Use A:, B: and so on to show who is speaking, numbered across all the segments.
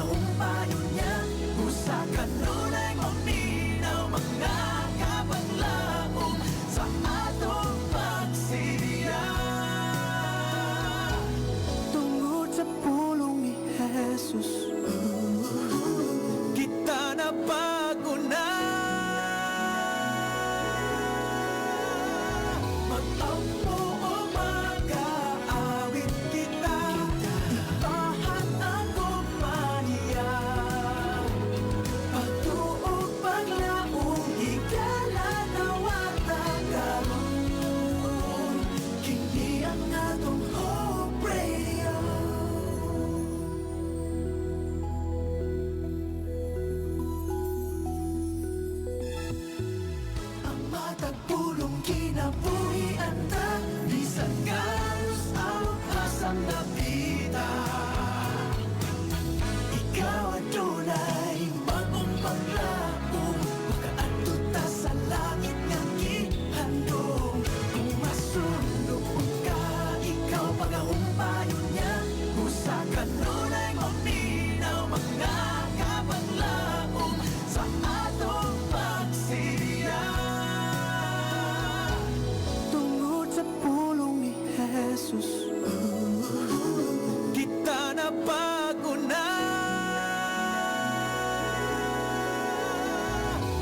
A: pagahumpayo niya, usa kanunay maminaw mga kabaglaom sa atong pagsiya. Tungod sa pulong ni Jesus, kita na bago na. Magtampo o mag-aawit kita, tahan ang kumpanya. Pagtuog paglaong higala nawata karon, kini ang atong Hope Radio. Ang matag pulong kinabuhian ta, bisan galos ang kasang napita. Ikaw adunay bagong paglaom, makaadto ta sa langit nga gihandom. Kung masundok ka, ikaw pagahumpayo niya, usa kanunay maminaw mga kabaglaom sa atong pagsiya. Tungod sa pulong ni Jesus, kita na bago na.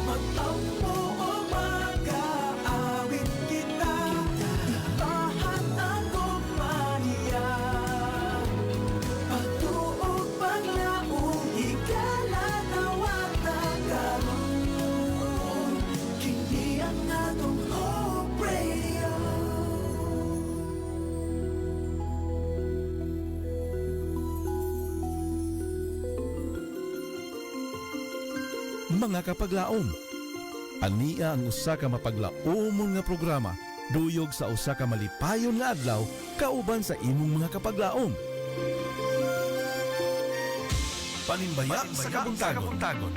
A: Magtampo o mag-aawit kita, tahan ang kumpanya. Pagtuog paglaong higala nawata karon, kini ang atong Hope Radio.
B: Mga kapaglaom, ania ang usa ka mapaglaomon nga programa duyog sa usa ka malipayon nga adlaw kauban sa imong mga kapaglaom. Panimbaya sa kabuntagon.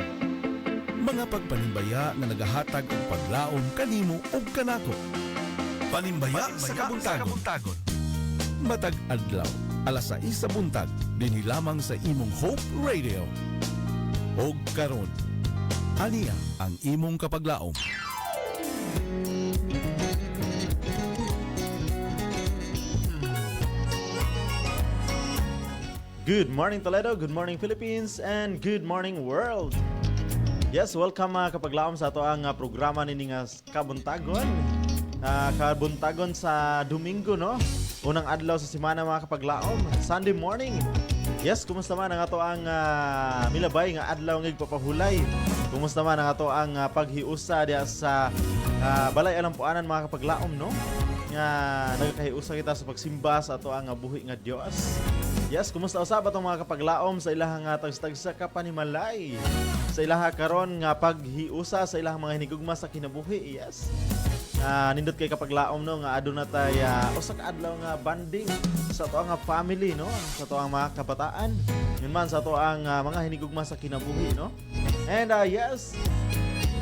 B: Mga pagpanimbaya nga nagahatag og paglaom kanimo ug kanako. Panimbaya sa kabuntagon. Matag adlaw, alas 6 sa buntag, dinhi lamang sa imong Hope Radio. Og karon, ania ang imong kapaglaom.
C: Good morning Toledo, good morning Philippines, and good morning world. Yes, welcome mga kapaglaom sa ato ang programa nini nga Kabuntagon. Kabuntagon sa Domingo, no? Unang adlaw sa semana mga kapaglaom, Sunday morning. Yes, kumusta man ang ato ang milabay nga adlaw nga papahulay. Kumusta man ang ato ang paghiusa diya sa balay alampuanan mga kapaglaom, no? Nga nagakahiusa kita sa pagsimba sa ato ang buhi nga Dios. Yes, kumusta usab atong mga kapaglaom sa ilahang tagsa ka panimalay. Sa ilaha karon nga paghiusa sa ilahang mga hinigugma sa kinabuhi. Yes. Nindot kay kapaglaom, no, nga aduna tay usa ka adlaw nga banding sa ato nga family, no, sa ato ang mga kabataan, yun man sa ato ang mga hinigugma sa kinabuhi, no. And yes,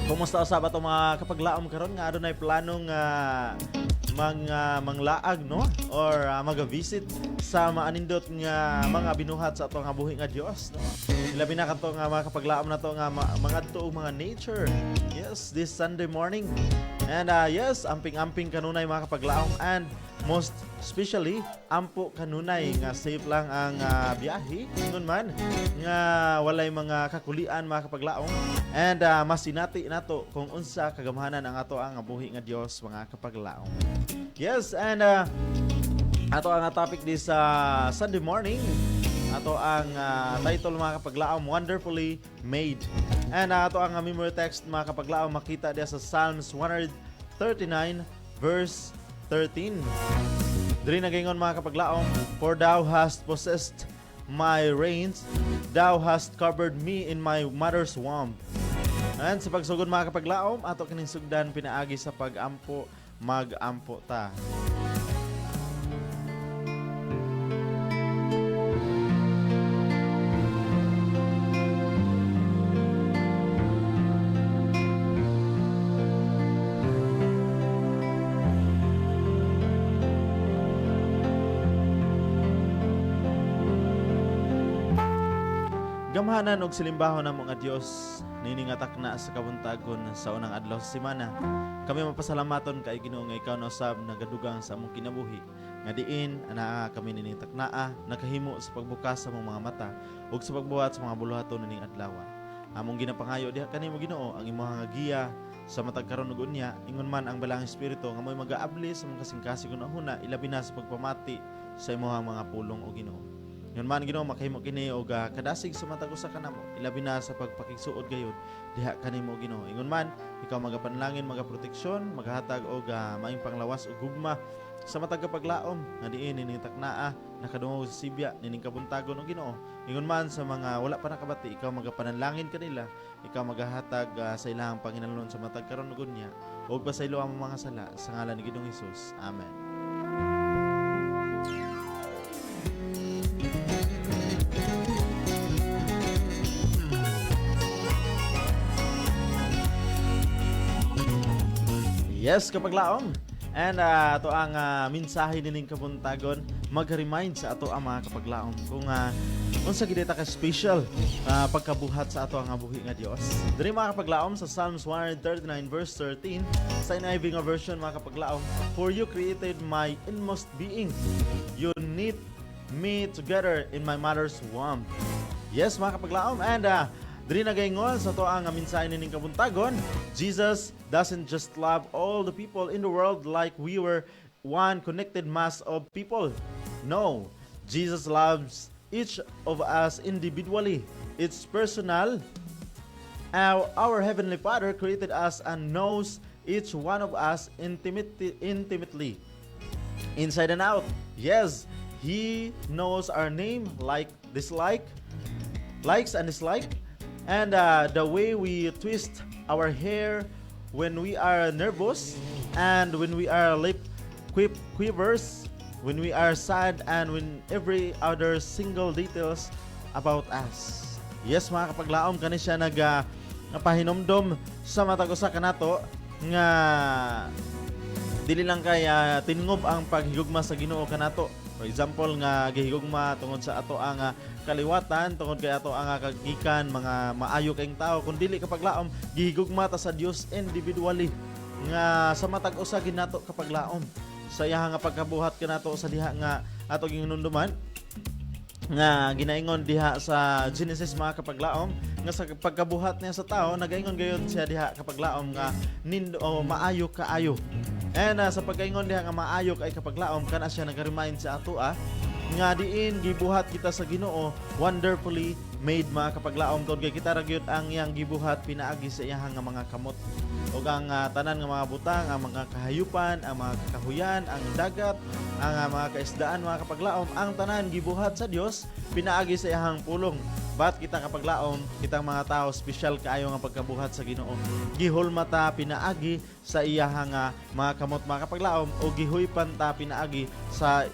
C: kumusta usab atong mga kapaglaom karon nga adunay planong manglaag, no, or maga-visit sa maanindot nga mga binuhat sa ato nga buhi nga Dios, no. Labi na kanto nga mga kapaglaom na to nga mga tuo mga nature. Yes, this Sunday morning. And yes, amping-amping kanunay mga kapaglaom, and most especially ampo kanunay nga safe lang ang biyahe ngun man nga walay mga kakulian mga kapaglaom, and masinati nato kung unsa kagamhanan ang ato ang buhi nga Dios mga kapaglaom. Yes, and ato ang topic this Sunday morning, ato ang title mga kapaglaom, Wonderfully Made. And ato ang memory text mga kapaglaom makita diya sa Psalms 139 verse 13. Diri na gingon mga kapaglaom, for thou hast possessed my reins, thou hast covered me in my mother's womb. And sa pagsugod mga kapaglaom, ato kining sugdan pinaagi sa pag-ampo, mag-ampo ta. Gamhanan og silimbahon namo nga Dios nini nga takna sa kabuntagon sa unang adlaw sa semana. Kami mapasalamaton kay Ginoo nga ikaw na usab nagadugang sa among kinabuhi. Nga diin anaa kami nini taknaa nakahimo sa pagbukas sa among mga mata ug sa pagbuhat sa mga buluhaton nining adlaw. Among ginapangayo diha kanimo Ginoo ang imong nga giya sa matag karon ug unya ingon man ang balang espiritu nga mo'y mag-aabli sa mga kasing-kasing unahuna ilabi na sa pagpamati sa imong mga pulong o Ginoo. Yun man Ginoo makahimo kini og kadasig sa matag usa kanamo ilabi na sa pagpakigsuod gayud diha kanimo Ginoo. Ingon man ikaw magapanlangin magaproteksyon maghatag og maayong panglawas ug gugma sa matag paglaom nga diin nining taknaa nakadungog sa Sibya nining kabuntagon o Ginoo. Ingon man sa mga wala pa nakabati ikaw magapanalangin kanila ikaw magahatag sa ilahang Panginoon sa matag karon ug unya ug pasaylo ang mga sala sa ngalan ni Ginoong Hesus. Amen. Yes, kapaglaom. And ato ang mensahe nining kabuntagon mag-remind sa ato ang mga kapaglaom kung unsa gid ta ka special pagkabuhat sa ato ang buhi nga Dios. Diri mga kapaglaom sa Psalms 139 verse 13 sa NIV nga version mga kapaglaom, for you created my inmost being. You knit me together in my mother's womb. Yes mga kapaglaom, and diri nagaingon sa to ang mensahe nining kabuntagon, Jesus doesn't just love all the people in the world like we were one connected mass of people. No, Jesus loves each of us individually. It's personal. Our Heavenly Father created us and knows each one of us intimately, inside and out. Yes, He knows our name, likes and dislike, and the way we twist our hair when we are nervous, and when we are lip quivers, when we are sad, and when every other single details about us. Yes mga kapaglaom, kani siya napahinomdom sa matag usa kanato nga dili lang kay tingob ang paghigugma sa Ginoo kanato. For example nga gihigugma tungod sa ato ang kaliwatan, tungod kay ato ang kagikan mga maayo kayong tao, kun dili kapaglaom gihigugma ta sa Dios individually nga sa matag usa ginato kapaglaom sa iya nga pagkabuhat kanato sa diha nga ato ginunduman nga ginaingon diha sa Genesis mga kapaglaom nga sa pagkabuhat niya sa tao nagaingon gayon siya diha kapaglaom nga maayo kaayo. And sa pagkaingon diha nga maayo kay kapaglaom kana siya nag-remind sa ato nga diin gibuhat kita sa Ginoo wonderfully made mga kapaglaom tungod kay kita ra gyud ang iyang gibuhat pinaagi sa iyang nga mga kamot ug ang tanan nga mga butang, ang mga kahayupan, ang mga kahuyan, ang dagat, ang mga kaisdaan mga kapaglaom, ang tanan gibuhat sa Dios pinaagi sa iyang pulong. But kita kapaglaom, kitang mga tao special kaayo nga pagkabuhat sa Ginoo. Gihulma ta pinaagi sa iyang mga kamot mga kapaglaom o gihuypan ta pinaagi sa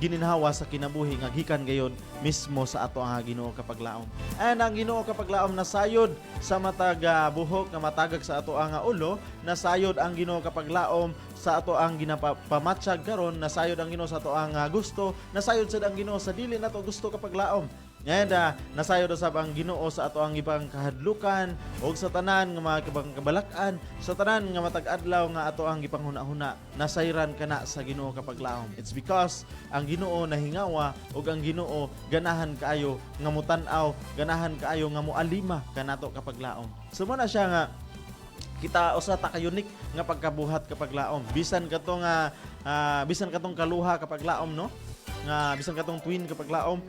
C: gininhawa sa kinabuhi nga gikan gayon mismo sa ato ang Ginoo kapaglaom. And ang Ginoo kapaglaom nasayod sa matag buhok nga matagag sa ato ang ulo, nasayod ang Ginoo kapaglaom sa ato ang ginapamatsyag karon, nasayod ang Ginoo sa ato ang gusto, nasayod sad ang Ginoo sa dili nato gusto kapaglaom. And nasayod usab ang Ginoo sa ato ang ibang kahadlukan o sa tanan nga mga kabalakan, sa tanan nga matag adlaw nga ato ang gipanghuna-huna, nasayran kana sa Ginoo kapaglaom. It's because ang Ginoo nahingawa ug ang Ginoo ganahan kaayo nga mutan-aw, ganahan kaayo nga moalima kanato kapaglaom. So mo na siya nga kita usa ta ka unique nga pagkabuhat kapaglaom. Bisan katong kaluha kapaglaom no? Nga bisan katong twin kapaglaom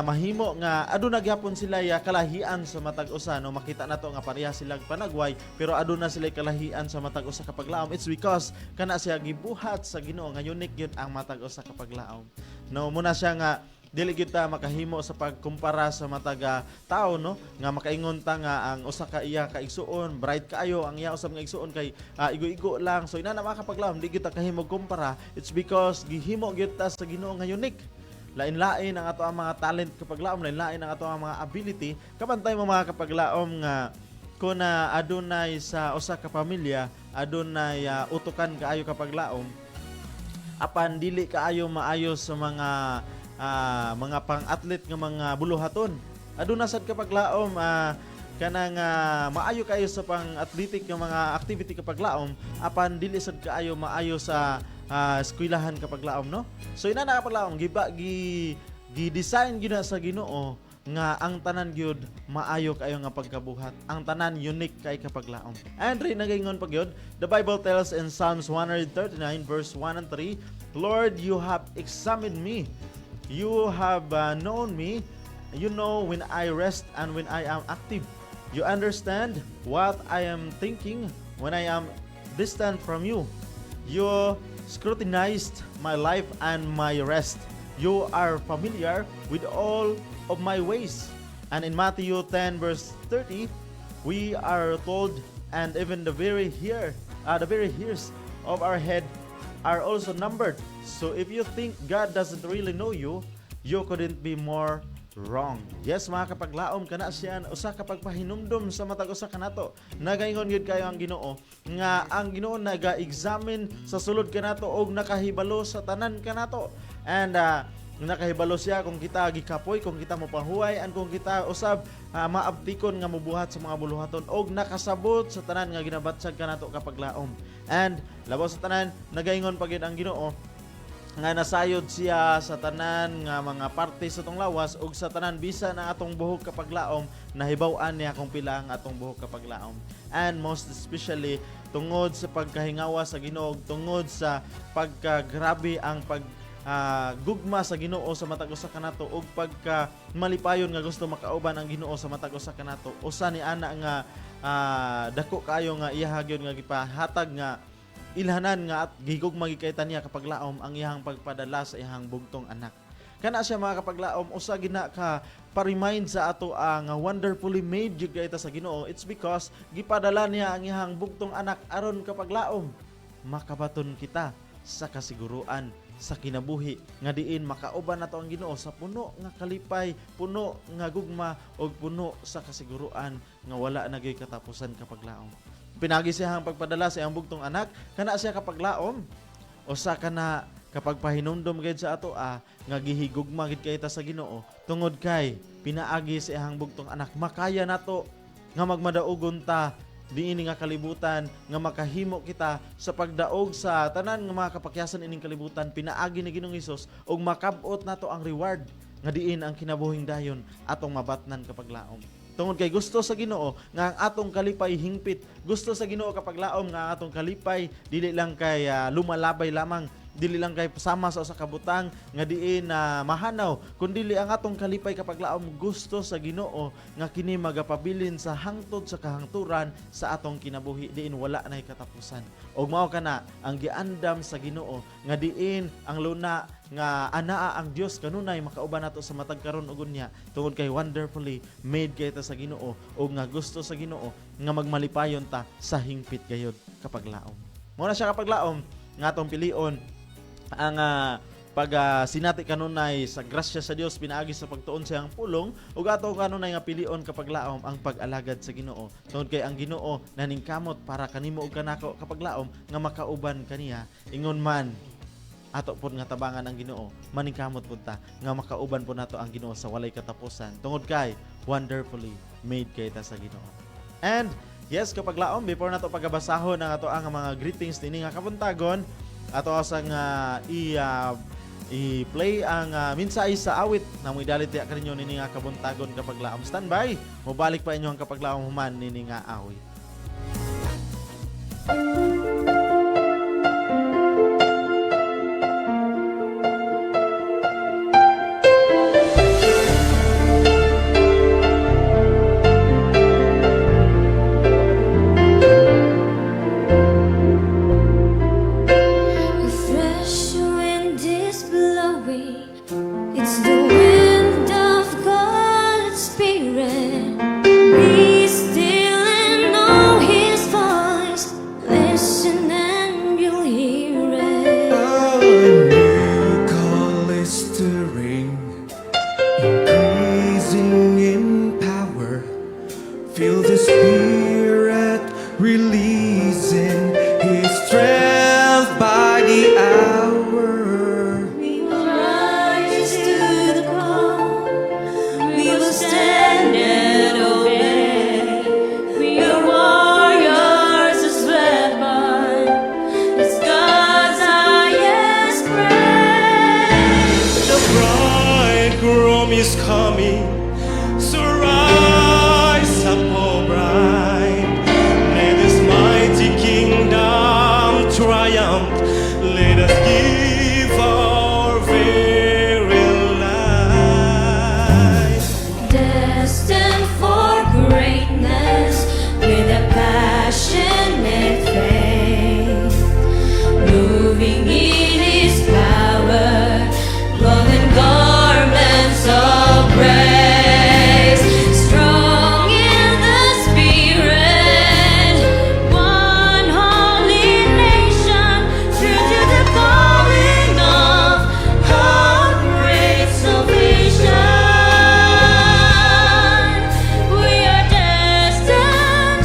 C: mahimo nga aduna gyapon sila kalahian sa matag usa no, makita nato nga pareha sila panagway pero aduna sila kalahian sa matag usa kapaglaom. It's because kana siya gibuhat sa Ginoo nga unique gyud ang matag usa kapaglaom no. Muna siya nga dili gyud ta makahimo sa pagkumpara sa matag tao no, nga makaingon ta nga ang usa ka iya ka igsuon bright kaayo, ang iya usab nga igsuon kay igo-igo lang, so ina na makapaglaom di gyud ta kahimo kumpara. It's because gihimo gyud ta sa Ginoo nga unique. Lain-lain ang ato ang mga talent kapaglaom, lain-lain ang ato ang mga ability. Kabantay mo mga kapaglaom nga kung adunay sa usa ka pamilya adunay utukan kaayo kapaglaom, apan dili kaayo maayo sa mga pang-athlete nga mga buluhaton, aduna sad kapaglaom kanang maayo kayo sa pang-athletic ng mga activity kapaglaom apan dili sad kaayo maayo sa eskwelahan kapaglaom, no? So ina na kapaglaom gi-design gyud na sa Ginoo nga ang tanan gyud maayo kayo nga pagkabuhat. Ang tanan unique kay kapaglaom. And rin nagaingon pa gyud, the Bible tells in Psalms 139 verse 1 and 3, Lord, you have examined me. You have known me. You know when I rest and when I am active. You understand what I am thinking when I am distant from you. You scrutinized my life and my rest. You are familiar with all of my ways. And in Matthew 10 verse 30, we are told, and even the very hairs of our head are also numbered. So if you think God doesn't really know you, you couldn't be more wrong. Yes, mga kapaglaom, kana siya usa ka pagpahinumdum sa matag usa kanato. Nagaingon gyud kayo ang Ginoo nga ang Ginoo naga-examine sa sulod kanato og nakahibalo sa tanan kanato. And nakahibalo siya kung kita gikapoy, kung kita mopahuway, and kung kita usab maabtikon nga mobuhat sa mga buluhaton og nakasabot sa tanan nga ginabatsag kanato kapaglaom. And labaw sa tanan, nagaingon pa gyud ang Ginoo nga nasayod siya sa tanan nga mga parte sa tong lawas ug sa tanan bisan ang atong buhok kapaglaom nahibaw-an niya kung pila ang atong buhok kapaglaom. And most especially tungod sa pagkahingawa sa Ginoo, tungod sa pagkagrabe ang gugma sa Ginoo sa matag usa kanato ug pagka malipayon nga gusto makauban ang Ginoo sa matag usa kanato. Usa ni ana nga dako kayo nga iyaha gyud nga gipahatag nga ilhanan nga at gigugma gikaytan niya kapaglaom ang iyang pagpadala sa iyang bugtong anak. Kana siya mga kapaglaom usa gina ka pa-remind sa ato ang wonderfully made jud kayta sa Ginoo. It's because gipadala niya ang iyang bugtong anak aron kapaglaom makabaton kita sa kasiguruan sa kinabuhi nga diin makauban nato ang Ginoo sa puno nga kalipay, puno nga gugma ug puno sa kasiguruan nga wala na gyud katapusan kapaglaom. Pinagi siya ang pagpadala sa iyang bugtong anak, kana siya kapaglaom usa kana kapag pahinumdom gid sa ato nga gihigugma gid kayta sa Ginoo tungod kay pinaagi sa iyang bugtong anak makaya nato nga magmadaugon ta diini nga kalibutan nga makahimo kita sa pagdaog sa tanan nga mga kapakyasan ining kalibutan. Pinaagi ni Ginoong Hesus og makab-ot nato ang reward nga diin ang kinabuhing dayon atong mabatnan kapaglaom. Tungod kay gusto sa Ginoo nga ang atong kalipay hingpit, gusto sa Ginoo kapaglaom nga ang atong kalipay dili lang kay lumalabay lamang, dili lang kay sama sa usa ka butang nga diin mahanaw, kundi ang atong kalipay kapaglaom gusto sa Ginoo nga kini magapabilin sa hangtod sa kahangturan sa atong kinabuhi diin wala nay katapusan. Og mao kana ang giandam sa Ginoo nga diin ang luna nga anaa ang Dios kanunay makauban nato sa matag karon ug unya tungod kay wonderfully made kayta sa Ginoo ug nga gusto sa Ginoo nga magmalipayon ta sa hingpit gayud kapaglaom. Mao na siya kapaglaom nga atong pilion ang sinati kanunay sa grasya sa Dios pinaagi sa pagtuon sa iyang pulong ug ato kanunay nga pilion kapaglaom ang pag-alagad sa Ginoo tungod kay ang Ginoo naningkamot para kanimo ug kanako kapaglaom nga makauban kaniya ingon man ato pod nga tabangan ang Ginoo maningkamot pud ta nga makauban po nato ang Ginoo sa walay katapusan tungod kay wonderfully made kayta sa Ginoo. And yes kapaglaom before nato pagabasahon ang ato ang mga greetings dinhi nga kabuntagon ato asang i-play ang minsay sa awit na mo idalit ya kaninyo nini nga kabuntagon kapaglaom. Standby mobalik pa inyo ang kapaglaom human nini nga awit.
D: Be still and know His voice. Listen. kingdom is coming. So rise up, O bride. Let this mighty kingdom triumph. Let us give our very life.
E: Destined for greatness with a passionate faith, moving in His power, clothed in garments of praise, strong in the Spirit, one holy nation, true to the calling of our great salvation. We are destined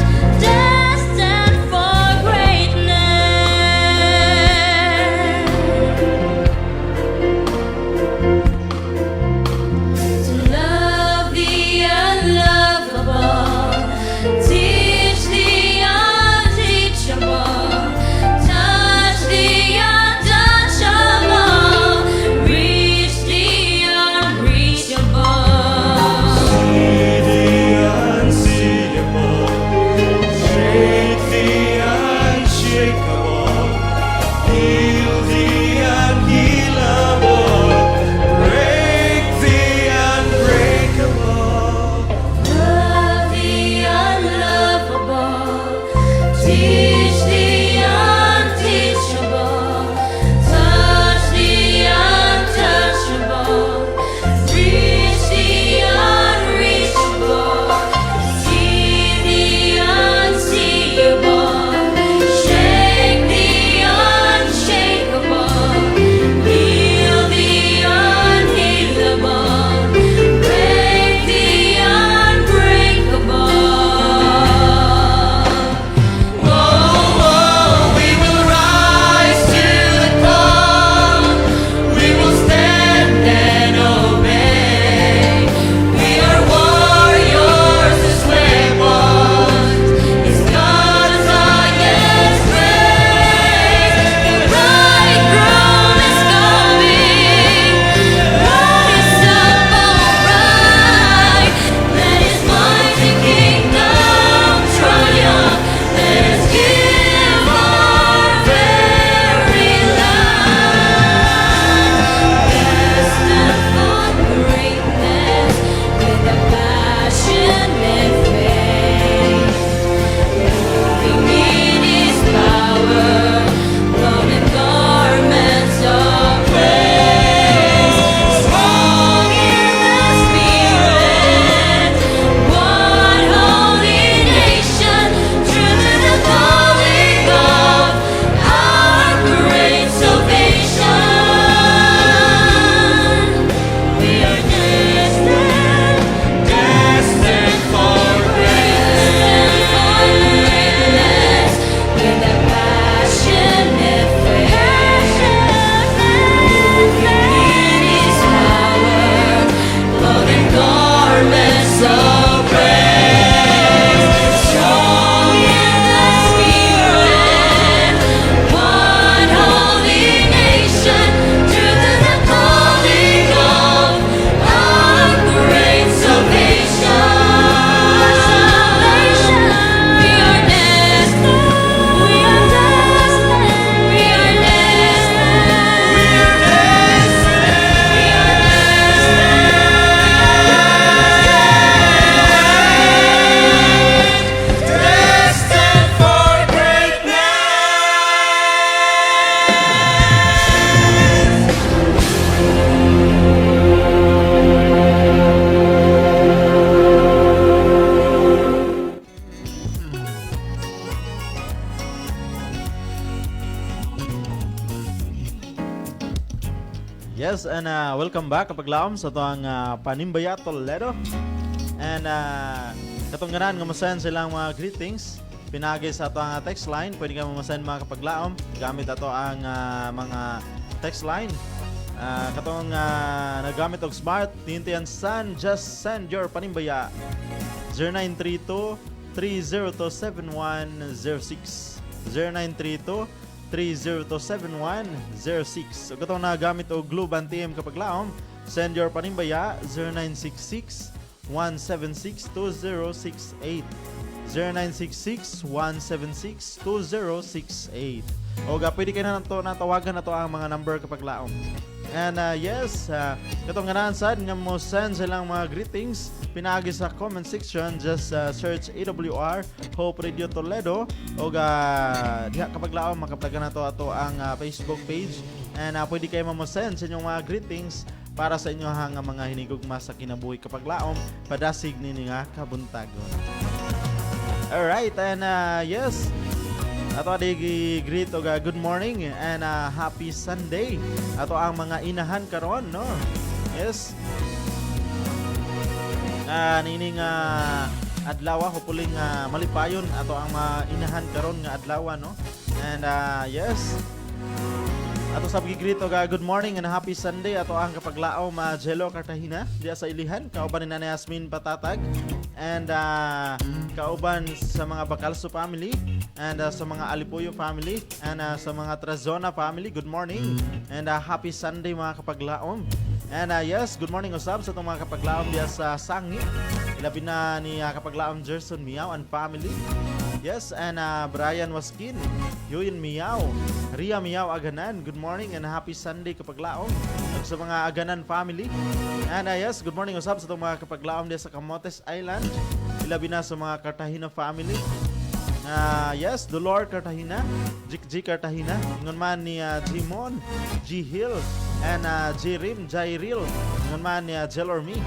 E: for greatness. To love the unlovable, teach the unteachable, touch the untouchable, reach the unreachable.
D: See the unseeable, shake the unshakable, heal the unhealable, break the unbreakable.
E: Love the unlovable, teach the unteachable, touch the untouchable, reach the unreachable, see the unseeable, shake the unshakable, heal the unhealable, break the unbreakable.
D: We will rise to the call. We will stand and obey. We are warriors as weapons. It's God's highest praise.
E: The bridegroom is coming. Rise up, O bride. Let His mighty kingdom triumph. Let us give our very life. Destined for greatness with a passionate faith, moving in His power, clothed in garments of praise, strong in the Spirit, one holy nation, true to the calling of our great salvation. We are destined for greatness with a passionate faith, moving in His power, clothed in garments of praise, strong in the Spirit, one holy nation, true to the calling of our great salvation. We are destined. We are destined. We are
D: Destined for greatness.
C: Yes, and welcome back kapag laom sa itong Panimbaya Toledo. And katong ganan nga masend silang mga greetings pinagi sa itong text line. Pwede ka masend mga kapag laom gamit ato ang mga text line. Katong nagamit og smart Tintian San, just send your panimbaya 0932 3027106 0932 3027106. So katong nagamit og Globe TM kapag laom Send your panimbaya 0966-176-2068. 0966-176-2068. O pwede kayo na natawagan na to ang mga number kapag laom. And yes, katong ganahan sad nga mo send silang mga greetings pinagi sa comment section. Just search AWR Hope Radio Toledo o diha kapag laom makaplagan na to ato ang Facebook page. And pwede kayo mo send sa inyong mga greetings para sa inyo hang mga hinigugma sa kinabuhi kapag laom padasig nini nga kabuntagon. Alright, and yes, ato adi greet og good morning and happy Sunday ato ang mga inahan karon, no? Yes. Nining adlaw hopefully malipayon ato ang mga inahan karon nga adlaw, no? And yes, ato sa greet og good morning and happy Sunday ato ang kapaglaom Jello Cartagena diya sa Ilihan, kauban ni Nanay Yasmin Patatag, and kauban sa mga Bacalso family, and sa mga Alipuyo family, and sa mga Trazona family, good morning and happy Sunday mga kapaglaom. And yes, good morning usab sa itong mga kapaglaom diya sa Sangi, ilabi na ni kapaglaom Gerson Miao and family. Yes, and Brian Waskin, Yuyin Miao, Ria Miao Aganan, good morning and happy Sunday kapaglaom sa mga Aganan family. And yes, good morning usab sa itong mga kapaglaom diya sa Camotes Island, ilabi na sa mga Cartagena family. Yes, Dolor Cartagena, G Cartagena, ngon man ni Jimon, G Hill, and Jirim, Jairil, ngon man ni Jelormi,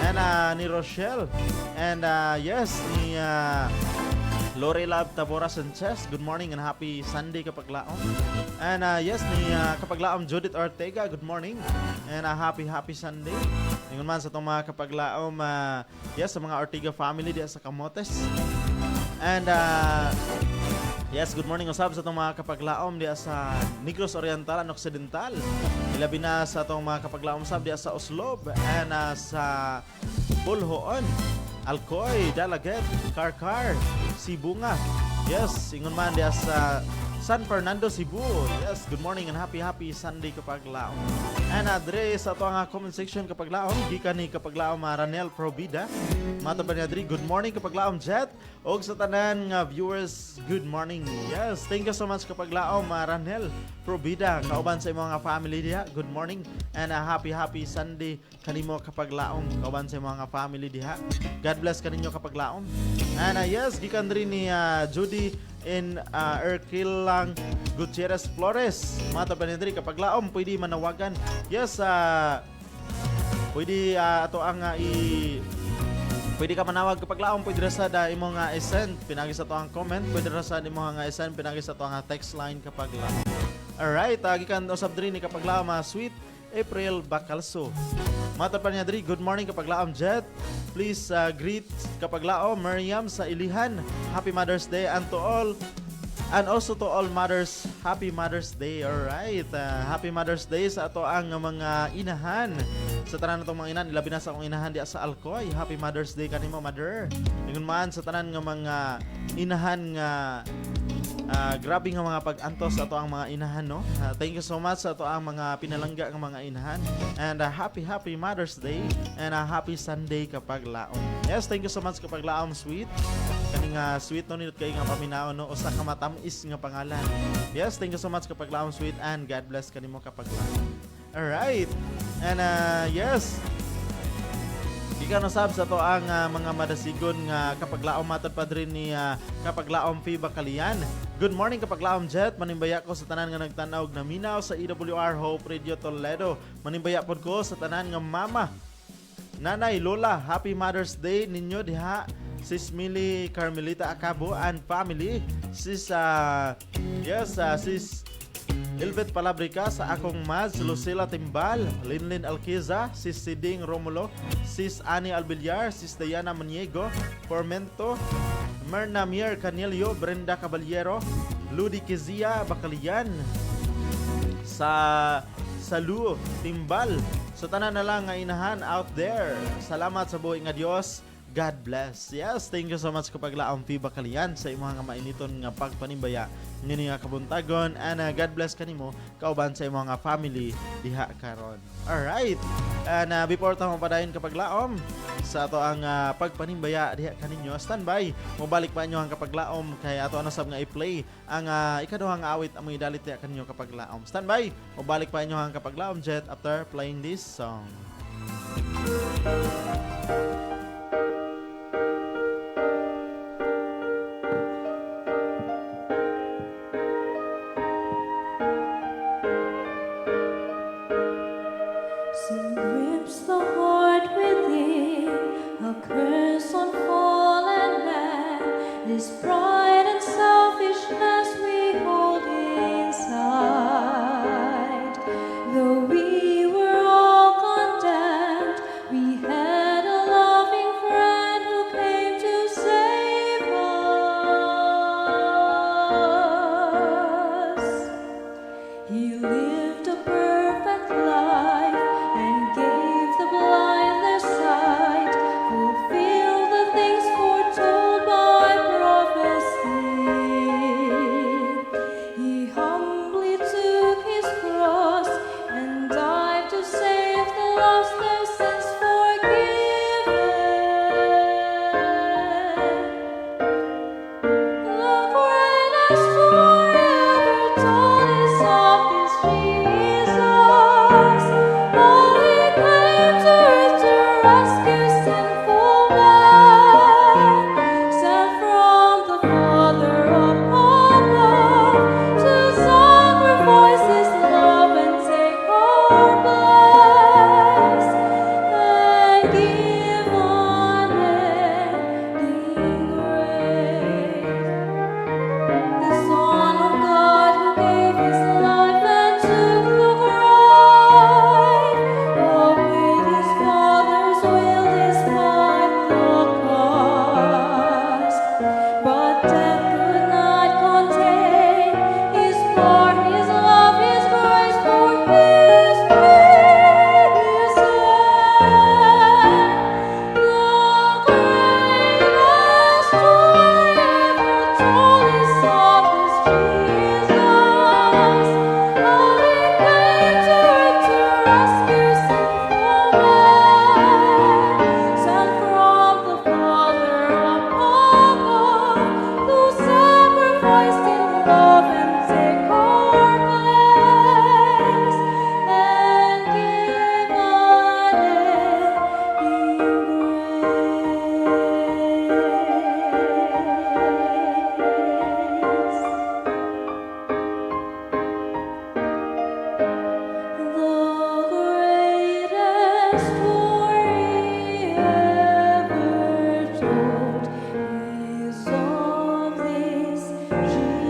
C: and ni Rochelle, and yes, ni Lorelab Tabora Sanchez, good morning and happy Sunday kapaglaom. And yes, ni kapaglaom Judith Ortega, good morning and happy Sunday. Ngon man sa itong mga kapaglaom, yes, sa mga Ortega family diya sa Camotes. And yes, good morning usab sa itong mga kapaglaom diya sa Negros Oriental and Occidental. Ilabi na sa itong mga kapaglaom usab diya sa Oslob and sa Bulhoon, Alcoy, Dalaget, Karkar, Sibunga. Yes, ingon man diya sa San Fernando, Cebu. Yes, good morning and happy Sunday kapaglaom. And address ato ang comment section kapaglaom gikan ni kapaglaom Ranel Probida. Mataban niya diri, good morning kapaglaom Jet og sa tanan nga viewers, good morning. Yes, thank you so much kapaglaom Ranel Probida, kauban sa imong nga family diha, good morning and happy Sunday kanimo kapaglaom kauban sa imong nga family diha. God bless kaninyo kapaglaom. And yes, gikan diri ni Judy in Erquilang Gutierrez Flores. Mata pa nindri kapag laom pwede manawagan. Yes, pwede ato ang pwede ka manawag kapag laom, pwede rasa da imong i-send pinagi sa to ang comment, pwede rasa imong i-send pinagi sa to ang text line kapag laom. Alright, gikan usab diri ni kapag laom Sweet April Bacalso. Mata pa niya diri, good morning kapag laom Jet. Please greet kapag laom Miriam sa Ilihan. Happy Mother's Day and to all, and also to all mothers, happy Mother's Day. Alright, happy Mother's Day sa ato ang mga inahan. Sa tanan natong mga inahan, ilabi na sa akong inahan diya sa Alcoy. Happy Mother's Day kanimo, mother. Ingon man sa tanan nga mga inahan nga grabe nga mga pag-antos ato ang mga inahan, no? Thank you so much sa ato ang mga pinalangga ng mga inahan. And happy Mother's Day and happy Sunday kapag laom. Yes, thank you so much kapag laom Sweet. Kaning Sweet no nindot kay nga paminaw, no, usa ka matamis nga pangalan. Yes, thank you so much kapag laom Sweet and God bless kanimo kapag laom. All right. And yes, ika nasab sa to ang mga madasigon nga kapaglaom matad pa rin ni kapaglaom Fiba Kalian. Good morning kapaglaom Jet, manimbaya ko sa tanan nga nagtanaw na minaw sa AWR Hope Radio Toledo. Manimbaya pod ko sa tanan nga mama, nanay, lola, happy Mother's Day ninyo diha. Sis Mili Carmelita Acabo and family. Sis sis Ilbet Palabrica sa akong Maz, Lucila Timbal, Linlin Alquiza, Sis Siding Romulo, Sis Ani Albilyar, Sis Diana Maniego, Formento, Merna Mier Canelio, Brenda Caballero, Ludi Kizia Bacalian, sa Salu Timbal, sa tanan na lang nga inahan out there. Salamat sa buhay nga Dios God bless. Yes, thank you so much kapag laang Piba Kalian sa imong nga mainiton nga pagpanimbaya ngini nga kabuntagon and God bless kanimo kauban sa imong nga family diha karon. Alright. And before ta mapadayon kapag laom sa ato ang pagpanimbaya diha kaninyo, standby. Mobalik pa inyo ang kapag laom kay ato ano sab nga i-play ang ikaduhang awit among idalit diha kaninyo kapag laom. Standby. Mobalik pa inyo ang kapag laom jet after playing this song.
E: Sin grips the heart within, a curse on fallen man. This pride and selfishness we hold inside. Though we were all condemned, we had a loving friend who came to save us. He lived a perfect life and gave the blind their sight, fulfilled the things foretold by prophecy. He humbly took his cross and died to save the lost, their sins forgiven. The greatest story ever told is of this Jesus. Oh, he came to earth to rescue sinful man, sent from the Father above to sacrifice his love and take our place and give unending grace. The Son of God who gave his life and took the grave, obeyed his Father's will despite the cost. But death could not contain his part, his love, his grace, for his prison. The greatest story ever told is of this Jesus. How he came to earth to rescue sinful man, sent from the Father above, who sacrificed in love and take our place and give unending grace. The greatest story ever told is of this Jesus.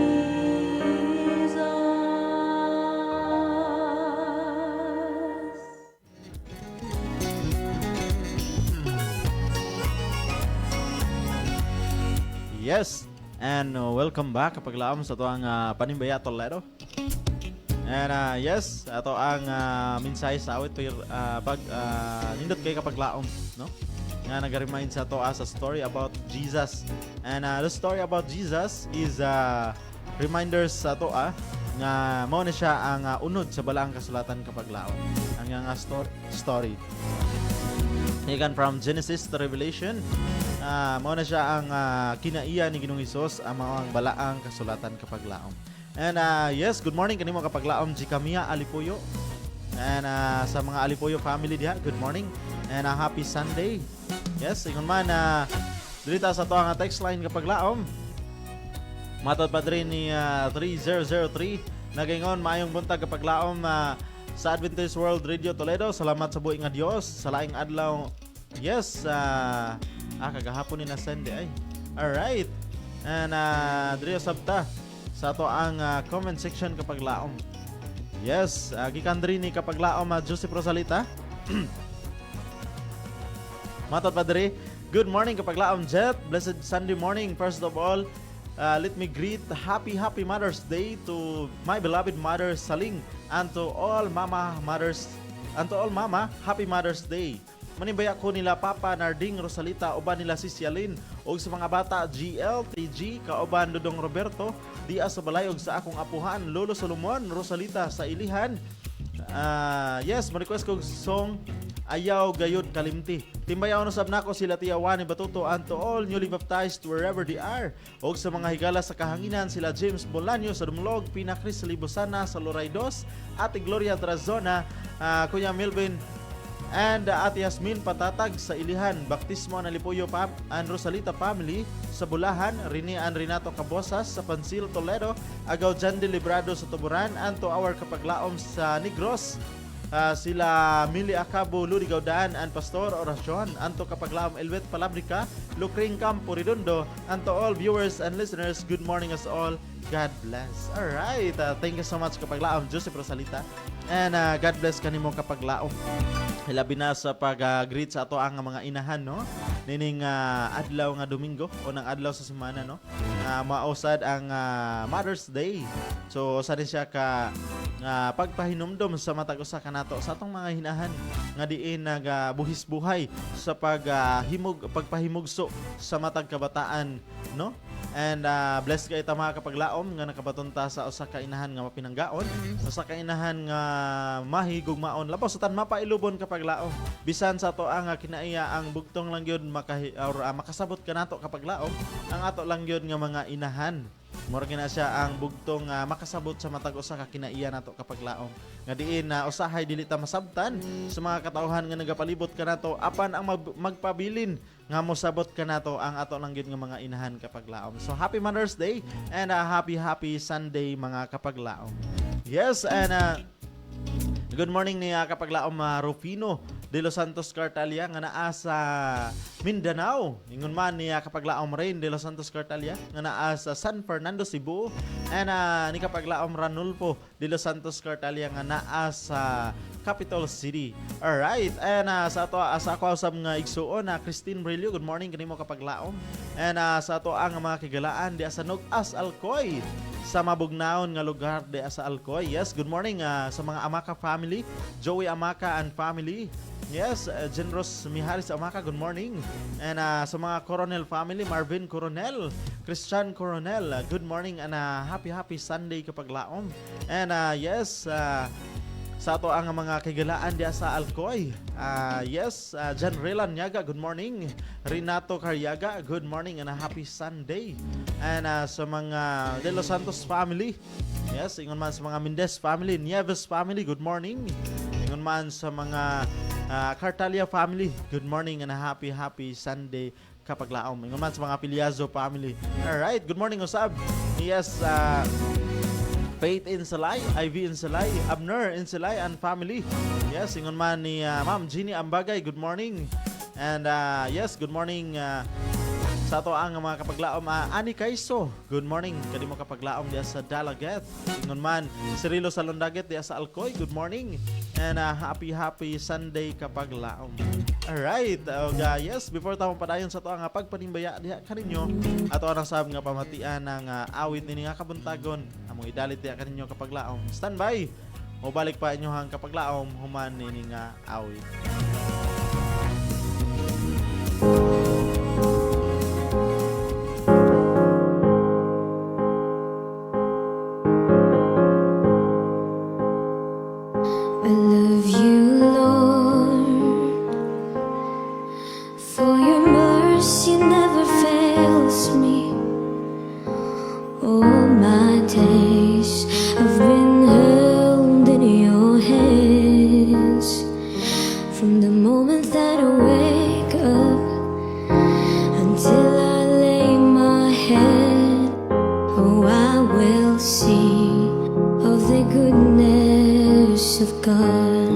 C: Yes, and welcome back kapag laom sa ato ang Panimbaya Toledo. And yes, ato ang mensahe sa awit pag nindot kay kapag laom, no? Nga nag-remind sa ato as a story about Jesus. And the story about Jesus is reminders sa ato nga mao na siya ang unod sa balaang kasulatan kapag laom. Ang nga story. Ikan from Genesis to Revelation, mao na siya ang kinaiya ni Ginoong Hesus ang mga balaang kasulatan kapag laom. And yes, good morning kanimo kapag laom Jikamiya Alipuyo. And sa mga Alipuyo family diha, good morning and happy Sunday. Yes, ingon man dito sa to ang text line kapag laom. Matod pa rin ni 3003 nagaingon maayong buntag kapag laom sa Adventist World Radio Toledo. Salamat sa buhi nga Dios sa laing adlaw. Yes, kagahapon ni na Sunday ay. All right. And diri sabta sa ato ang comment section kapag laom. Yes, gikan diri ni kapag laom Joseph Rosalita. Matod pa diri. Good morning kapag laom Jet. Blessed Sunday morning. First of all, let me greet happy Mother's Day to my beloved mother Saling and to all mama mothers and to all mama, happy Mother's Day. Manibaya ko nila Papa Narding Rosalita, uban nila si Cialin, og sa mga bata GL, TG, kauban Dudong Roberto, diya sa balay og sa akong apuhan Lolo Solomon Rosalita sa Ilihan. Yes, ma-request ko song Ayaw Gayud Kalimti. Timbayaw no sab nako sila Tia Wani Batuto and to all newly baptized wherever they are. Og sa mga higala sa kahanginan sila James Bolaño sa Dumlog, Pina Cris Libosana sa Loraidos, Ate Gloria Trazona, Kuya Melvin and Ate Yasmin Patatag sa Ilihan, Baptismo na Lipuyo and Rosalita family sa Bulahan, Rene and Renato Cabosas sa Pansil, Toledo, Agaw Jan de Librado sa Tuburan, and to our kapaglaom sa Negros, sila Mili Acabo, Ludi Gaudaan, and Pastor Oracion, and to kapaglaom Elvet Palabrica, Lucring Campo Redondo, and to all viewers and listeners, good morning as all. God bless. Alright, thank you so much kapaglaom Joseph Rosalita, and God bless kanimo kapaglaom. Hilabi na sa pag-greet sa ato ang mga inahan, no? Nining adlaw nga Domingo o nang adlaw sa semana, no? Mausad ang Mother's Day. So sa din siya ka pagpahinumdom sa matag usa kanato sa atong mga hinahan nga diin nagabuhis buhay sa pagpahimugso sa matag kabataan, no? And blessed kay ta mga kapaglaom nga nakabatunta sa usa ka inahan nga mapinanggaon, usa ka inahan nga mahigugmaon labaw sa tan mapailubon kapaglaom. Bisan sa to ang kinaiya ang bugtong lang gyud makasabot kanato kapaglaom, ang ato lang gyud nga mga inahan. Mura na siya ang bugtong makasabot sa matag usa ka kinaiya nato kapaglaom. Nga diin usahay dili ta masabtan sa mga katawhan nga nagapalibot kanato apan ang magpabilin nga mosabot kanato ang ato lang gyud nga mga inahan kapaglaom. So happy Mother's Day and happy Sunday mga kapaglaom. Yes, and good morning ni kapaglaom Rufino de Los Santos Cartalia nga naa sa Mindanao. Ingon man ni kapaglaom Rain de Los Santos Cartalia nga naa sa San Fernando, Cebu. And ni kapaglaom Ranulfo de Los Santos Cartalia nga naa sa Capital City. Alright, and sa ako usab nga igsuon Christine Brillo, good morning kanimo kapaglaom. And sa ato ang mga kigalaan di sa Nugas Alcoy sa mabugnaon nga lugar di sa Alcoy. Yes, good morning sa mga Amaka family, Joey Amaka and family. Yes, Generous Miharis Amaka, good morning. And sa mga Coronel family, Marvin Coronel, Christian Coronel, good morning and happy Sunday kapaglaom. And yes, sa ato ang mga kigalaan diya sa Alcoy. Yes, John Relan Nyaga, good morning. Renato Caryaga, good morning and happy Sunday. And sa mga De Los Santos family, yes, ingon man sa mga Mendez family, Nieves family, good morning. Ingon man sa mga Cartalia family, good morning and happy Sunday kapaglaom. Ingon man sa mga Piliazo family. Alright, good morning usab. Yes, Faith Insalay, Ivy Insalay, Abner Insalay and family. Yes, ingon man ni Ma'am Jeannie Ambagay, good morning. And yes, good morning sa ato ang mga kapaglaom Ani Kaiso, good morning kanimo kapaglaom diya sa Dalaget. Ingon man Cirilo Salondaget diya sa Alcoy, good morning and happy Sunday kapaglaom. Alright, yes, before tamo padayon sa ato ang pagpanimbaya diha kaninyo ato ang sab nga pamatian ng awit nini nga kabuntagon among idalit diha kaninyo kapaglaom. Standby o balik pa inyohang kapaglaom human nini nga awit.
E: I love you, Lord, for your mercy never fails me. All my days I've been held in your hands. From the moment that I wake up until I lay my head, oh, I will sing of the goodness of God.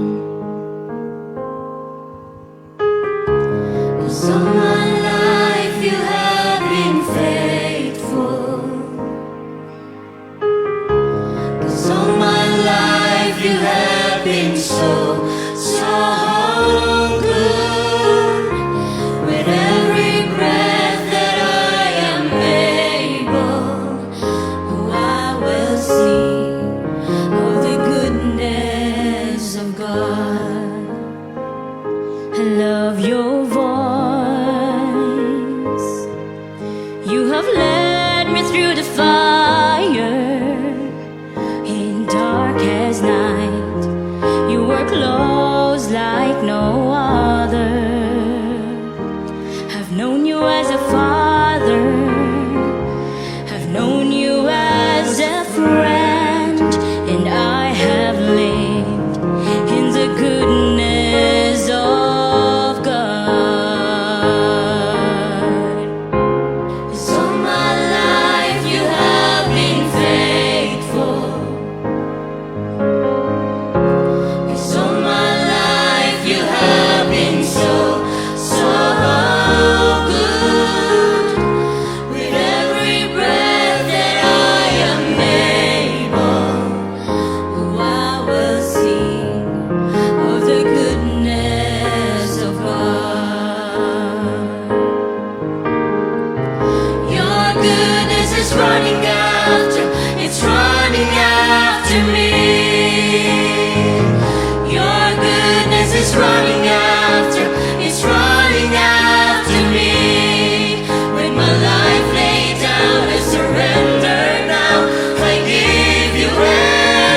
E: 'Cause all my life you have been faithful. 'Cause all my life you have been so good. With every breath that I am able, oh, I will sing of the goodness of God. I love I've known you as a father, I've known you as a friend, and I have lived in the goodness of God. 'Cause all my life you have been faithful. 'Cause all my life you have been so good. With every breath that I am able, oh, I will sing of the goodness of God. Your goodness is running after, it's running after me. Your goodness is running after, it's running after me. When my life laid down, I surrender now. I give you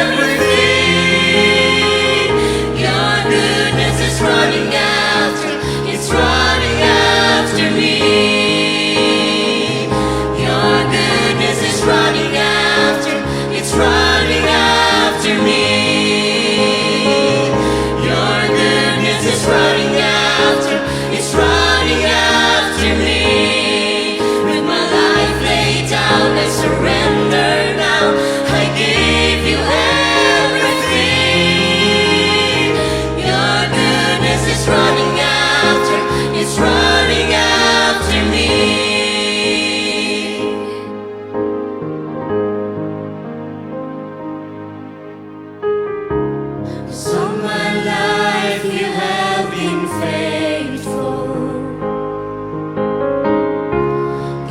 E: everything. Your goodness is running after, it's running after me. Your goodness is running after, it's running after me. Your goodness is running after, it's running after me. With my life laid down, I surrender now. I give you everything. Your goodness is running after, it's running after me. So my life you have been faithful.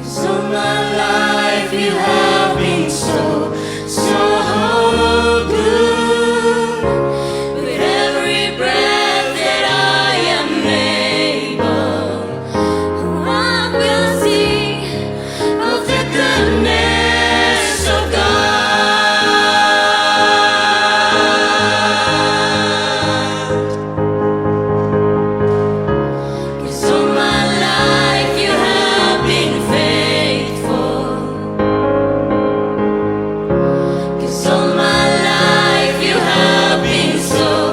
E: So my life you have been so good. With every breath that I am able, oh, I will sing of the goodness of God. 'Cause all my life you have been faithful. 'Cause all my life you have been so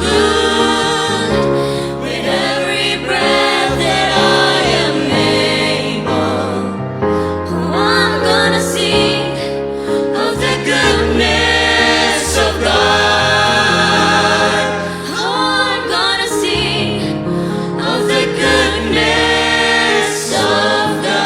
E: good. With every breath that I am able, oh, I'm gonna sing of the goodness of God. Oh, I'm gonna sing of the goodness of God.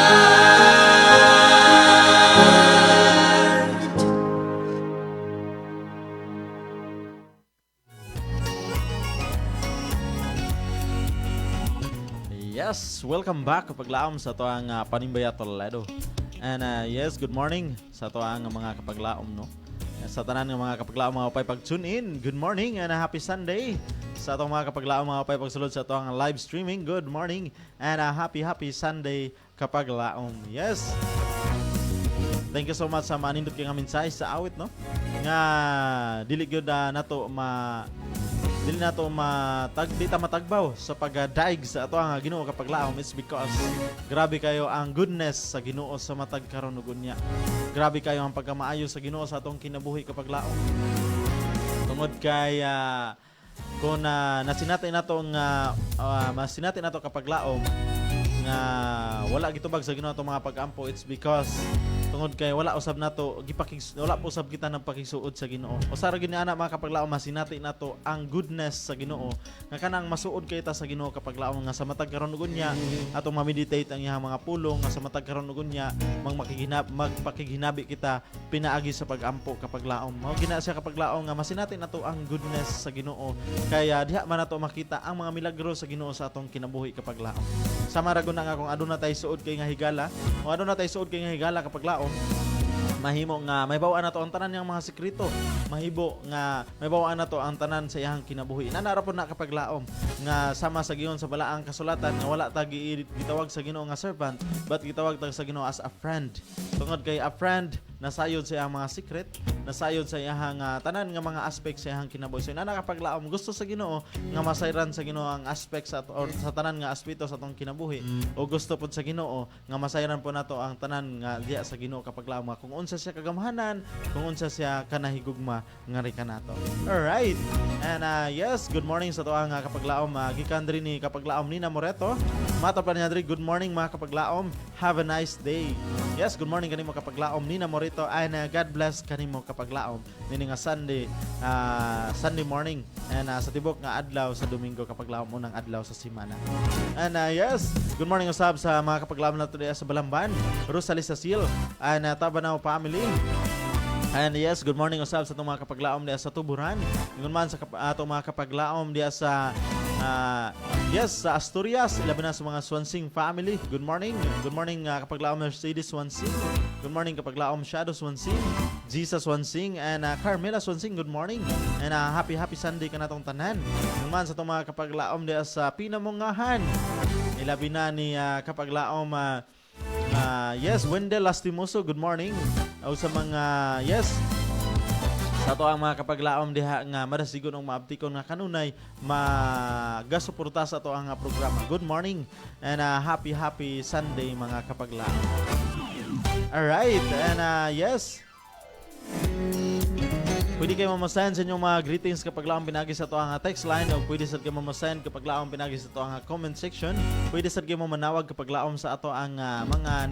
C: Yes, welcome back kapag laom sa to ang Panimbaya Toledo. And yes, good morning sa to ang mga kapaglaom, no? Sa tanan ng mga kapaglaom mga upay pag-tune in. Good morning and happy Sunday. Sa to mga kapaglaom mga upay pagsulod sa to ang live streaming. Good morning and happy Sunday kapaglaom. Yes. Thank you so much sa manindot kay nga mensahe sa awit, no? Nga dili gyud nato dili nato di ta matagbaw sa pagdaig sa ato ang Ginoo kapaglaom. It's because grabe kayo ang goodness sa Ginoo sa matag karon ug unya. Grabe kayo ang pagkamaayo sa Ginoo sa atong kinabuhi kapaglaom. Tungod kay kung nasinati nato nga masinati nato kapaglaom nga wala gitubag sa Ginoo atong mga pag-ampo, it's because tungod kay wala usab nato wala po usab kita ng pakisuod sa Ginoo. Usa ra gid ni ana mga kapaglaom masinati nato ang goodness sa Ginoo nga kanang masuod kay ta sa Ginoo kapaglaom nga sa matag karon ug unya atong ma-meditate ang iyang mga pulong nga sa matag karon ug unya magpakiginabi kita pinaagi sa pag-ampo kapaglaom. Mao gina siya kapaglaom nga masinati nato ang goodness sa Ginoo kaya diha man nato makita ang mga milagro sa Ginoo sa atong kinabuhi kapaglaom. Sama ra gud nga kung aduna tay suod kay nga higala, kung aduna tay suod kay nga higala kapaglaom, mahimo nga may bawaan nato ang tanan niyang mga sekreto. Mahibo nga may bawaan nato ang tanan sa iyang kinabuhi. Nanara po na kapaglaom nga sama sa Ginoo sa balaang kasulatan nga wala ta gitawag sa Ginoo nga servant but gitawag ta sa Ginoo as a friend. Tungod kay a friend nasayod sa iyang mga secret, nasayod sa iyang tanan nga mga aspect sa iyang kinabuhi. So ina nakapaglaom gusto sa Ginoo nga masayran sa Ginoo ang aspect sa or sa tanan nga aspeto sa atong kinabuhi o gusto pud sa Ginoo nga masayran po nato ang tanan nga diya sa Ginoo kapaglaom nga kung unsa siya kagamhanan, kung unsa siya kanahigugma nga rika nato. Alright. And yes, good morning sa tuang kapaglaom gikan diri ni kapaglaom Nina Moreto. Mata pa niya diri, good morning mga kapaglaom. Have a nice day. Yes, good morning kanimo kapaglaom Nina Moreto and God bless kanimo kapaglaom nini nga Sunday morning and sa tibok nga adlaw sa Domingo kapaglaom unang adlaw sa semana. And yes, good morning usab sa mga kapaglaom nato diya sa Balamban, Rosalie Cecil and Tabanaw family. And yes, good morning usab sa itong mga kapaglaom diya sa Tuburan. Ngunit man sa itong mga kapaglaom diya sa yes, sa Asturias, ilaban na sa mga Swansing family. Good morning. Good morning kapaglaom Mercedes Swansing. Good morning kapaglaom Shadow Swansing, Jesus Swansing, and Carmela Swansing. Good morning. And happy Sunday ka natong tanan. Ngunit man sa itong mga kapaglaom diya sa Pinamungahan. Ilaban na ni kapaglaom yes, Wendell Lastimoso, good morning. O sa mga, yes, sa to ang mga kapaglaom diha nga madasigon og maabtikon nga kanunay magasuporta sa to ang programa. Good morning and happy Sunday mga kapaglaom. Alright, and yes, pwede kayo mamasend sa inyong mga greetings kapag laang pinagi sa ito ang text line o pwede sa kayo mamasend kapag laang pinagi sa ito ang comment section. Pwede sa kayo manawag kapag laang sa ito ang mga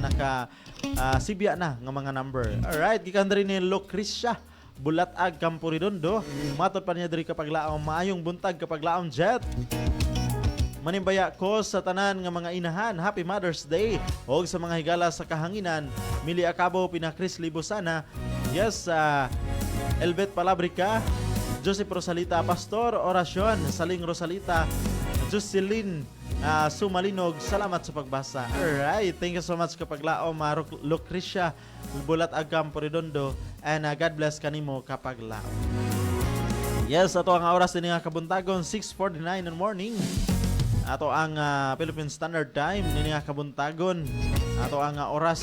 C: nakasibya na ng mga number. Alright, gikan rin ni Lucrecia Bulatag Campo Redondo. Matod pa niya diri kapag laang maayong buntag kapag laang jet. Manimbaya ko sa tanan nga mga inahan, Happy Mother's Day. O sa mga higala sa kahanginan, Mili Acabo, Pina Chris Libosana. Yes, Elbet Palabrica, Joseph Rosalita Pastor, Orasyon, Saling Rosalita, Jocelyn Sumalinog, salamat sa pagbasa. Alright, thank you so much kapag laom Lucrecia Bulat Agam Redondo and God bless kanimo kapag laom. Yes, ato ang oras din nga kabuntagon 6:49 in the morning. Ato ang Philippine Standard Time din nga kabuntagon. Ato ang oras.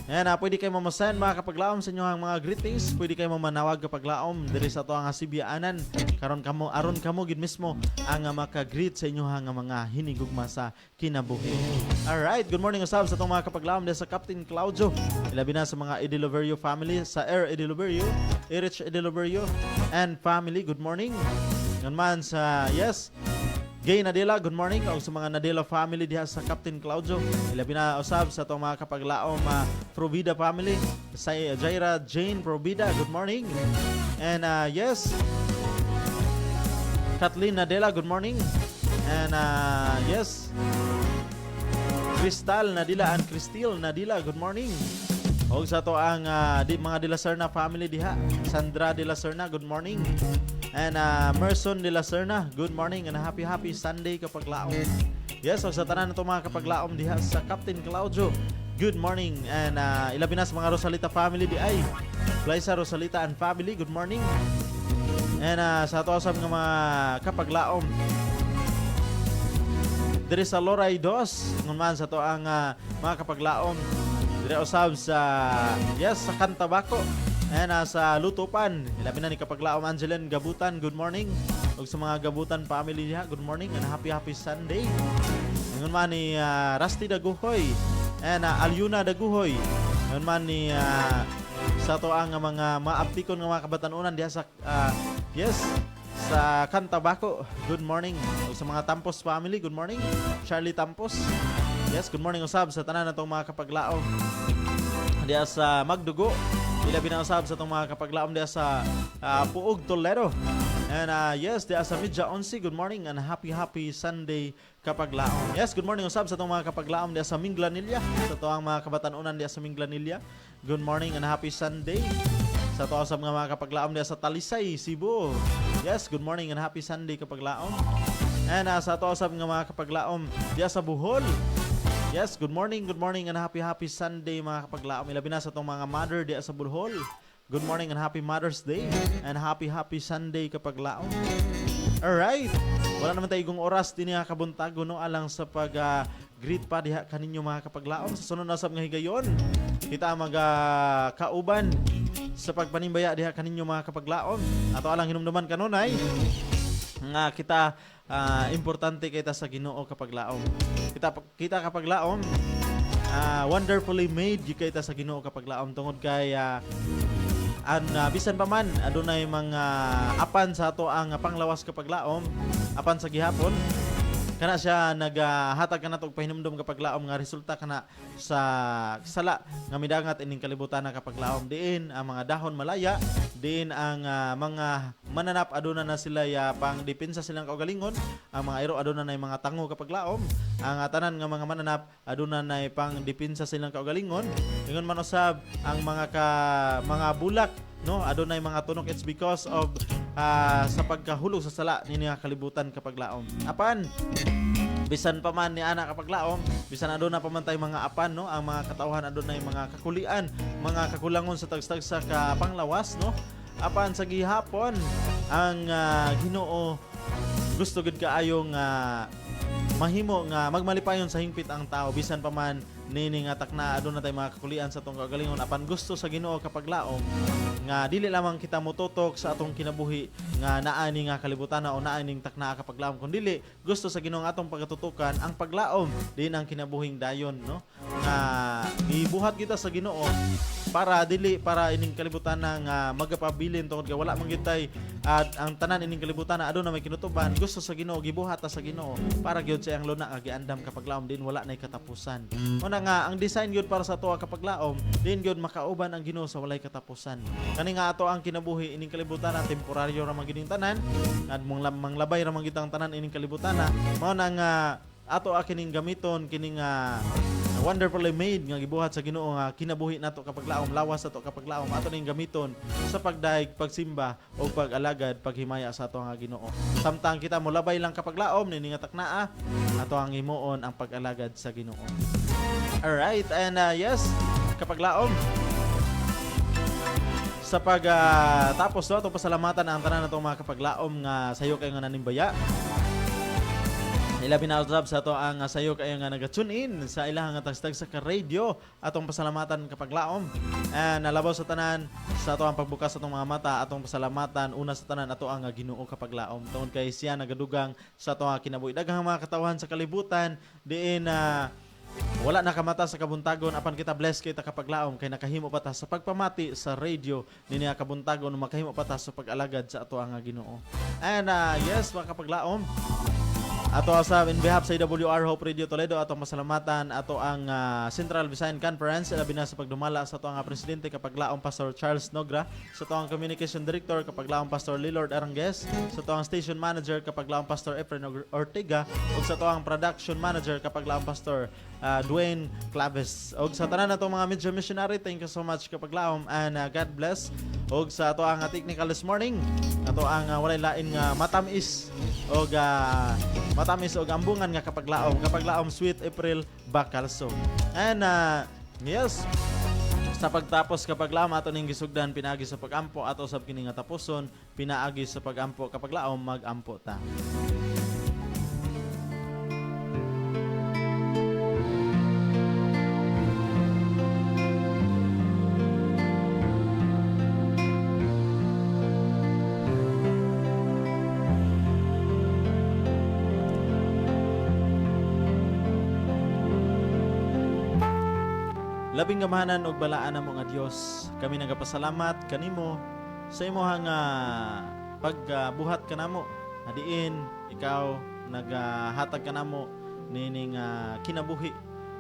C: Ayan, pwede kayo mamasend mga kapaglaom sa inyo ang mga greetings. Pwede kayo mamanawag kapaglaom diri sa ito ang sibiyaanan. Aron kamo gid mismo ang maka-greet sa inyo ang mga hinigugma sa kinabuhi. Alright, good morning usab sa itong mga kapaglaom diri sa Captain Claudio. Ilabi na sa mga Ediloverio family, sa Air Ediloverio, Erich Ediloverio and family. Good morning. Yan man sa, yes, Gay Nadela, good morning. O sa mga Nadela family diha sa Captain Claudio. Ilabi na usab sa itong mga kapaglaom Provida family. Sa Jaira Jane Provida, good morning. And yes, Kathleen Nadela, good morning. And yes, Crystal Nadila and Cristil Nadila, good morning. O sa ito ang mga De La Serna family diha. Sandra De La Serna, good morning. And Merson De La Serna, good morning and happy Sunday kapaglaom. Yes, o sa tanan nito mga kapaglaom diha sa Captain Claudio, good morning. And ilabi na sa mga Rosalita family di ay Liza Rosalita and family, good morning. And sa ato sa mga kapaglaom diri sa Loray Dos, naman sa to ang mga kapaglaom diri usab sa yes sa Cantabaco. And sa Lutupan, ilabi na ni kapaglaom Angeline Gabutan, good morning. Ug sa mga Gabutan family diha, good morning and happy Sunday. Ngayon man ni Rusty Daguhoy and Alyuna Daguhoy. Ngayon man ni sa to ang mga maaptikon nga mga kabatanunan diha sa yes sa Cantabaco, good morning. Ug sa mga Tampos family, good morning. Charlie Tampos. Yes, good morning usab sa tanan natong mga kapaglaom diha sa Magdugo. Ilabi na usab sa itong mga kapaglaom diya sa Puog Toledo. And yes, diya sa Midja 11, good morning and happy Sunday kapaglaom. Yes, good morning usab sa itong mga kapaglaom diya sa Minglanilla. Sa ito ang mga kabatanunan diya sa Minglanilla. Good morning and happy Sunday. Sa ito sa mga kapaglaom diya sa Talisay, Cebu. Yes, good morning and happy Sunday kapaglaom. And sa ito sa mga kapaglaom diya sa Bohol. Yes, good morning and happy Sunday mga kapaglaom. Ilabi na sa itong mga mother diya sa Bohol. Good morning and happy Mother's Day and happy Sunday kapaglaom. Alright. wala naman tayo igong oras din nga kabuntago no alang sa pag greet pa diha kaninyo mga kapaglaom sa sunod na sab nga higayon. Kita kauban sa pagpanimbaya diha kaninyo mga kapaglaom. Ato alang hinumduman kanunay nga kita importante kita sa Ginoo kapaglaom. Kita kapaglaom wonderfully made you kita sa Ginoo kapaglaom tungod kay bisan pa man adunay mga apan sa ato ang panglawas kapaglaom apan sa gihapon kana siya naghatag kana og pahinumdom kapaglaom nga resulta kana sa sala nga midangat ining kalibutan na kapaglaom diin ang mga dahon malaya diin ang mga mananap aduna na sila pang depensa silang kaugalingon ang mga iro aduna na mga tango kapaglaom ang tanan nga mga mananap aduna na pang depensa silang kaugalingon ingon man usab ang mga bulak no adunay mga tunok. It's because of sa pagkahulog sa sala nini nga kalibutan kapaglaom apan bisan pa man ni ana kapaglaom bisan aduna pa man tay mga apan no ang mga katawhan adunay mga kakulian mga kakulangon sa tagstag sa panglawas no apan sa gihapon ang Ginoo gusto gid kaayo nga mahimo nga magmalipayon sa hingpit ang tao bisan pa man nini nga takna aduna tay mga kakulian sa atong kagalingon apan gusto sa Ginoo kapaglaom nga dili lamang kita motutok sa atong kinabuhi nga naa ni nga kalibutan o naa ning takna kapaglaom kun dili gusto sa Ginoo atong pagatutukan ang paglaom din ang kinabuhing dayon no nga gibuhat kita sa Ginoo para ining kalibutan nga magapabilin tungod kay wala man gitay ang tanan ining kalibutan na aduna may kinutuban gusto sa Ginoo gibuhat ta sa Ginoo para gyud sa iyang luna nga giandam kapaglaom din wala nay katapusan una nga ang design gyud para sa tuwa kapaglaom din gyud makauban ang Ginoo sa walay katapusan kani nga ato ang kinabuhi ining kalibutan na temporaryo ra man gining tanan at manglabay ra man gitang tanan ining kalibutan na mao na nga ato kining gamiton kining wonderfully made nga gibuhat sa Ginoo nga kinabuhi nato kapaglaom lawas ato kapaglaom ato ning gamiton sa pagdaig pagsimba o pag-alagad paghimaya sa ato nga Ginoo samtang kita molabay lang kapaglaom nini nga taknaa ato ang himuon ang pag-alagad sa Ginoo. Alright, and yes kapaglaom sa tapos do atong pasalamatan ang tanan natong mga kapaglaom nga sayo kayo nga nanimbaya. Ilabi na usab sa ato ang sayo kayo nga naga-tune in sa ilang nga tagstag sa radio atong pasalamatan kapaglaom. And nalabaw sa tanan sa ato ang pagbukas sa atong mga mata atong pasalamatan una sa tanan ato ang Ginoo kapaglaom tungod kay siya nagadugang sa ato nga kinabuhi daghang mga katawhan sa kalibutan diin wala nakamata sa kabuntagon apan kita bless kita kapaglaom kay nakahimo pa ta sa pagpamati sa radio nini nga kabuntagon makahimo pa ta sa pag-alagad sa ato ang Ginoo. And yes mga kapaglaom ato sa in behalf sa AWR Hope Radio Toledo atong masalamatan ato ang Central Visayan Conference labi na sa pagdumala sa ato ang presidente kapaglaom Pastor Charles Nogra sa ato ang communication director kapaglaom Pastor Lilord Arangues sa ato ang station manager kapaglaom Pastor Efren Ortega ug sa ato ang production manager kapaglaom Pastor Dwayne Claves ug sa tanan nato mga media missionary thank you so much kapaglaom and God bless ug sa ato ang technical this morning ato ang walay lain nga matamis ug matamis og ambungan nga kapaglaom Sweet April Bacalso. And yes sa pagtapos kapaglaom ato ning gisugdan pinaagi sa pagampo ato sab kini nga tapuson pinaagi sa pagampo kapaglaom magampo ta. Labing gamahanan og balaan namo nga Dios. Kami nagapasalamat kanimo sa imong pagbuhat kanamo. Adiin ikaw nagahatag kanamo nining kinabuhi.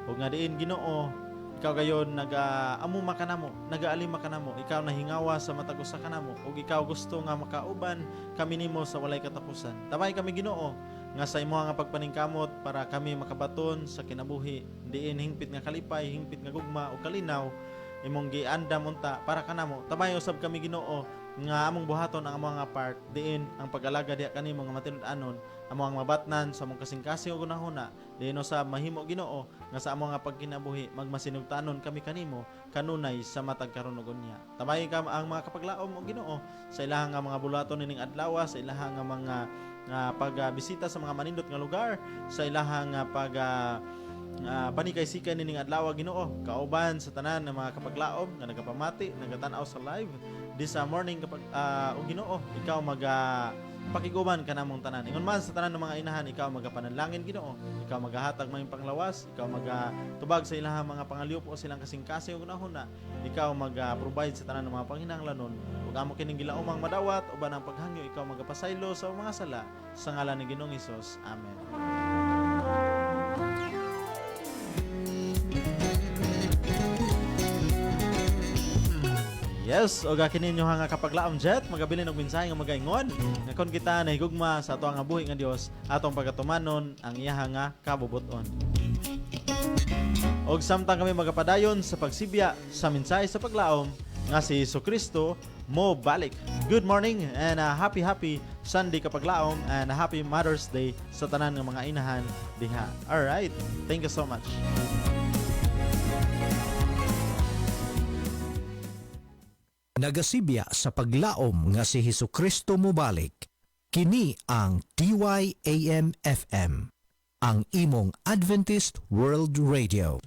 C: Ug nga diin Ginoo, ikaw gayon nagaamuma kanamo, nagaalima kanamo. Ikaw nahingawa sa matag usa kanamo ug ikaw gusto nga makauban kami nimo sa walay katapusan. Tabay kami Ginoo nga sa imo nga pagpaningkamot para kami makabaton sa kinabuhi diin hingpit nga kalipay hingpit nga gugma o kalinaw imong giandam unta para kanamo tabay usab kami Ginoo nga among buhaton ang among nga part diin ang pag-alaga diha kanimo nga matinud-anon among mabatnan sa among kasing-kasing ug gunahuna diin sa mahimo Ginoo nga sa among nga pagkinabuhi magmasinugtanon kami kanimo kanunay sa matag karon ug unya. Tabayin ka ang mga kapaglaom o Ginoo sa ilahang nga mga bulaton nining adlaw, sa ilahang nga mga pagbisita sa mga manindot nga lugar, sa ilahang panikay-sikay nining adlaw Ginoo, kauban sa tanan ng mga kapaglaom nga nagapamati, nagatanaw sa live this morning kapag o Ginoo, ikaw pakiguban ka namong tanan. Ingon man sa tanan ng mga inahan, ikaw magapanalangin Ginoo, ikaw magahatag mayong panglawas, ikaw magatubag sa ilahang mga pangaliupo o silang kasing-kasing ug nahuna, ikaw mag-provide sa tanan ng mga panginahanglanon ug amo kining gilaumang madawat uban ang paghangyo, ikaw magapasaylo sa mga sala sa ngalan ni Ginoong Hesus. Amen. Yes, o kini inyo nga kapaglaom jet, magabilin og mensahe nga magaingon. Nga kon kita nahigugma sa ato nga buhi nga Dios, atong pagatumanon ang iyaha nga kabubuton. Og samtang kami magapadayon sa pagsibya sa mensahe sa paglaom nga si Jesucristo mo balik. Good morning and happy Sunday kapaglaom and happy Mother's Day sa tanan nga mga inahan diha. All right. Thank you so much.
F: Nagasibya sa paglaom nga si Hesukristo mobalik. Kini ang DYAM FM, ang imong Adventist World Radio.